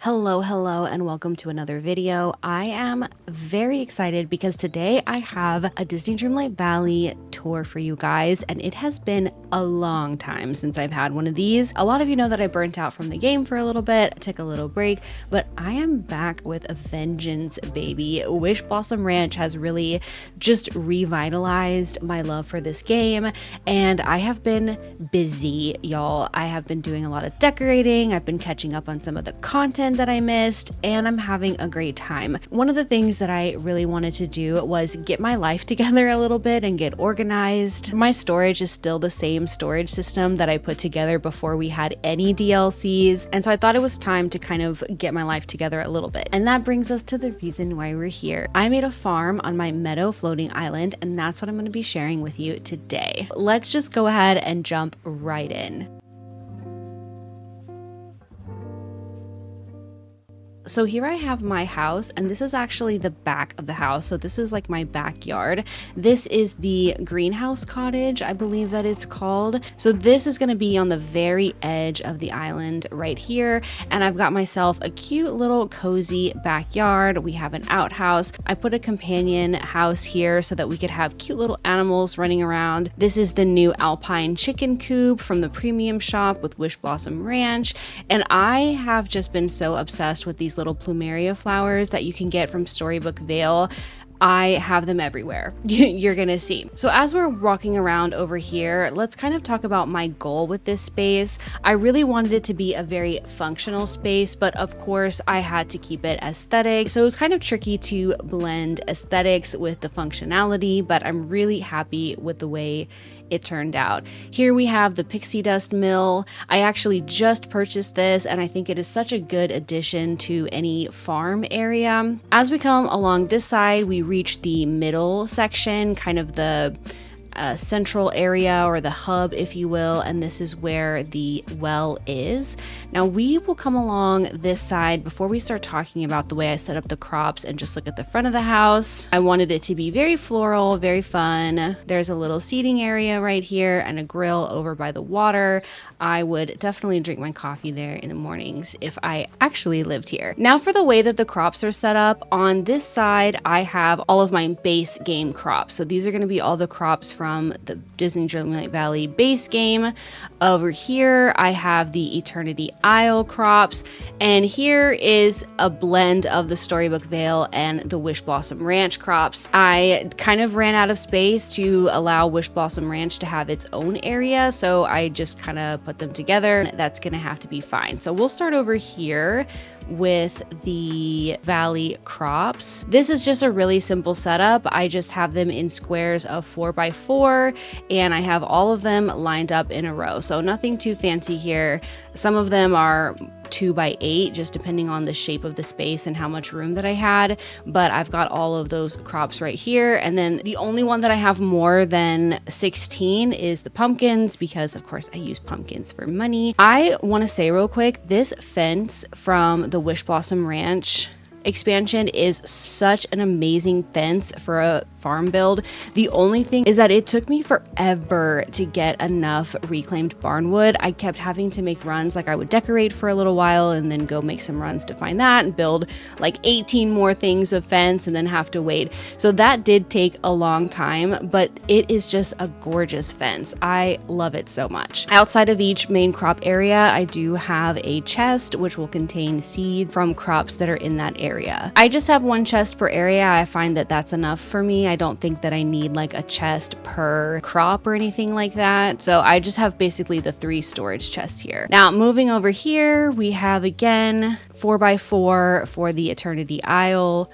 Hello, and welcome to another video. I am very excited because today I have a Disney Dreamlight Valley tour for you guys, and it has been a long time since I've had one of these. A lot of you know that I burnt out from the game for a little bit, took a little break, but I am back with a vengeance, baby. Wish Blossom Ranch has really just revitalized my love for this game, and I have been busy, y'all. I have been doing a lot of decorating, I've been catching up on some of the content that I missed, and I'm having a great time. One of the things that I really wanted to do was get my life together a little bit and get organized. My storage is still the same storage system that I put together before we had any DLCs, and so I thought it was time to kind of get my life together a little bit. And that brings us to the reason why we're here. I made a farm on my meadow floating island, and that's what I'm going to be sharing with you today. Let's just go ahead and jump right in. So here I have my house, and this is actually the back of the house. So this is like my backyard. This is the greenhouse cottage, I believe that it's called. So this is going to be on the very edge of the island right here. And I've got myself a cute little cozy backyard. We have an outhouse. I put a companion house here so that we could have cute little animals running around. This is the new alpine chicken coop from the premium shop with Wish Blossom Ranch. And I have just been so obsessed with these little plumeria flowers that you can get from Storybook Vale. I have them everywhere. You're gonna see. So as we're walking around over here, let's kind of talk about my goal with this space. I really wanted it to be a very functional space, but of course I had to keep it aesthetic. So it was kind of tricky to blend aesthetics with the functionality, but I'm really happy with the way it turned out. Here we have the pixie dust mill. I actually just purchased this, and I think it is such a good addition to any farm area. As we come along this side, we reach the middle section, kind of the central area or the hub, if you will, and this is where the well is. Now we will come along this side before we start talking about the way I set up the crops and just look at the front of the house. I wanted it to be very floral, very fun. There's a little seating area right here and a grill over by the water. I would definitely drink my coffee there in the mornings if I actually lived here. Now for the way that the crops are set up, on this side I have all of my base game crops. So these are going to be all the crops from the Disney Dreamlight Valley base game. Over here I have the Eternity Isle crops, and here is a blend of the Storybook Vale and the Wish Blossom Ranch crops. I kind of ran out of space to allow Wish Blossom Ranch to have its own area, so I just kind of put them together. That's gonna have to be fine. So we'll start over here with the valley crops. This is just a really simple setup. I just have them in squares of 4x4, and I have all of them lined up in a row. So nothing too fancy here. Some of them are 2x8, just depending on the shape of the space and how much room that I had, but I've got all of those crops right here. And then the only one that I have more than 16 is the pumpkins, because of course I use pumpkins for money. I want to say real quick, this fence from the Wish Blossom Ranch expansion is such an amazing fence for a farm build. The only thing is that it took me forever to get enough reclaimed barnwood. I kept having to make runs, like I would decorate for a little while and then go make some runs to find that and build like 18 more things of fence and then have to wait. So that did take a long time, but it is just a gorgeous fence. I love it so much. Outside of each main crop area, I do have a chest which will contain seeds from crops that are in that area. I just have one chest per area. I find that that's enough for me. I don't think that I need like a chest per crop or anything like that. So I just have basically the 3 storage chests here. Now moving over here, we have again 4x4 for the Eternity Isle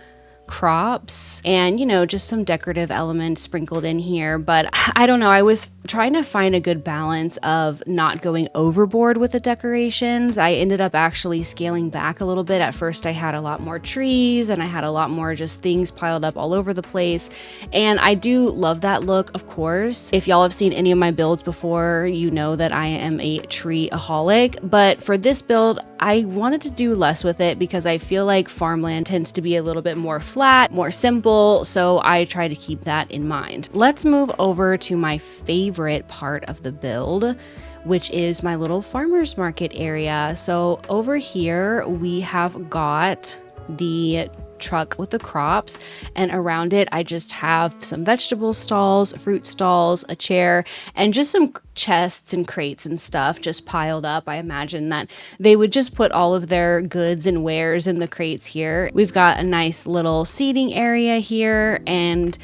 crops, and you know, just some decorative elements sprinkled in here. But I don't know, I was trying to find a good balance of not going overboard with the decorations. I ended up actually scaling back a little bit. At first I had a lot more trees and I had a lot more just things piled up all over the place, and I do love that look. Of course, if y'all have seen any of my builds before, you know that I am a tree-aholic, but for this build I wanted to do less with it because I feel like farmland tends to be a little bit more flat, more simple, so I try to keep that in mind. Let's move over to my favorite part of the build, which is my little farmer's market area. So over here we have got the truck with the crops, and around it I just have some vegetable stalls, fruit stalls, a chair, and just some chests and crates and stuff just piled up. I imagine that they would just put all of their goods and wares in the crates here. We've got a nice little seating area here, and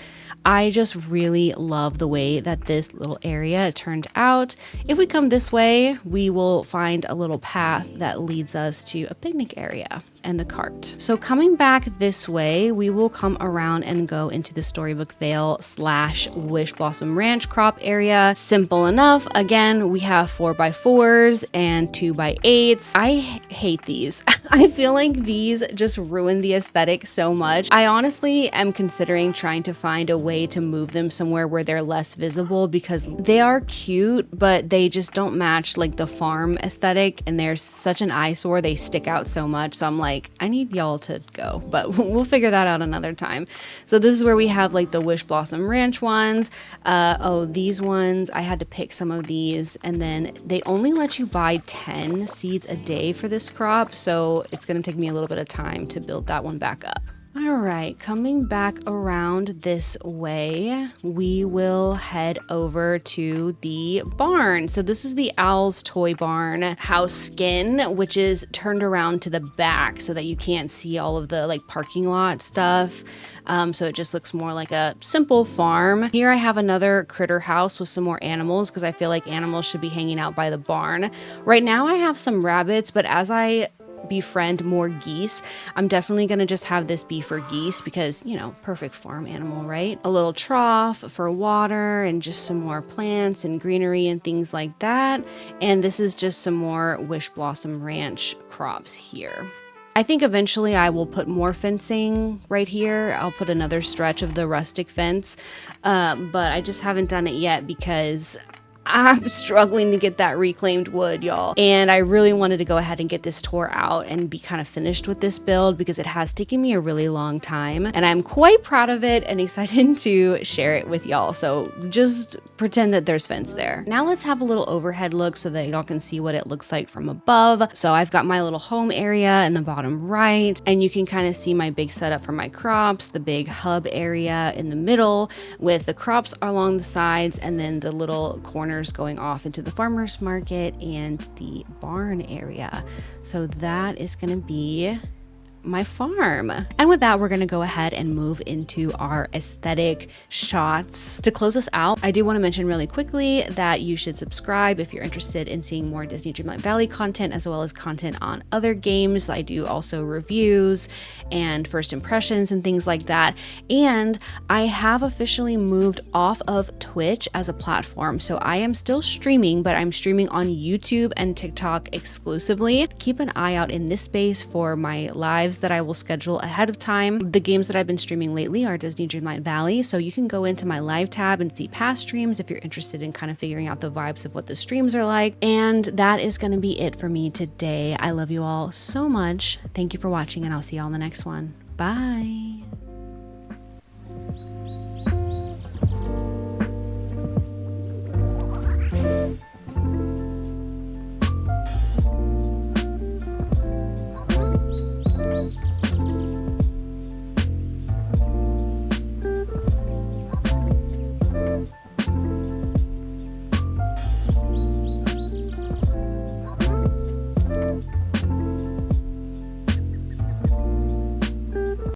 I just really love the way that this little area turned out. If we come this way, we will find a little path that leads us to a picnic area and the cart. So coming back this way, we will come around and go into the Storybook Vale / Wish Blossom Ranch crop area. Simple enough. Again, we have 4x4s and 2x8s. I hate these. I feel like these just ruin the aesthetic so much. I honestly am considering trying to find a way to move them somewhere where they're less visible, because they are cute, but they just don't match like the farm aesthetic, and they're such an eyesore. They stick out so much. So I'm like, I need y'all to go, but we'll figure that out another time. So this is where we have like the Wish Blossom Ranch ones. These ones, I had to pick some of these, and then they only let you buy 10 seeds a day for this crop. So it's going to take me a little bit of time to build that one back up. All right, coming back around this way, we will head over to the barn. So this is the Owl's Toy Barn house skin, which is turned around to the back so that you can't see all of the like parking lot stuff. So it just looks more like a simple farm. Here I have another critter house with some more animals, because I feel like animals should be hanging out by the barn. Right now I have some rabbits, but as I befriend more geese, I'm definitely gonna just have this be for geese, because, you know, perfect farm animal, right? A little trough for water and just some more plants and greenery and things like that. And this is just some more Wish Blossom Ranch crops here. I think eventually I will put more fencing right here. I'll put another stretch of the rustic fence, but I just haven't done it yet because I'm struggling to get that reclaimed wood, y'all. And I really wanted to go ahead and get this tore out and be kind of finished with this build, because it has taken me a really long time. And I'm quite proud of it and excited to share it with y'all. So just pretend that there's fence there. Now let's have a little overhead look so that y'all can see what it looks like from above. So I've got my little home area in the bottom right, and you can kind of see my big setup for my crops, the big hub area in the middle with the crops along the sides, and then the little corner going off into the farmer's market and the barn area. So that is going to be my farm. And with that, we're going to go ahead and move into our aesthetic shots. To close us out, I do want to mention really quickly that you should subscribe if you're interested in seeing more Disney Dreamlight Valley content, as well as content on other games. I do also reviews and first impressions and things like that. And I have officially moved off of Twitch as a platform. So I am still streaming, but I'm streaming on YouTube and TikTok exclusively. Keep an eye out in this space for my lives that I will schedule ahead of time. The games that I've been streaming lately are Disney Dreamlight Valley, so you can go into my live tab and see past streams if you're interested in kind of figuring out the vibes of what the streams are like. And that is going to be it for me today. I love you all so much. Thank you for watching, and I'll see you all in the next one. Bye.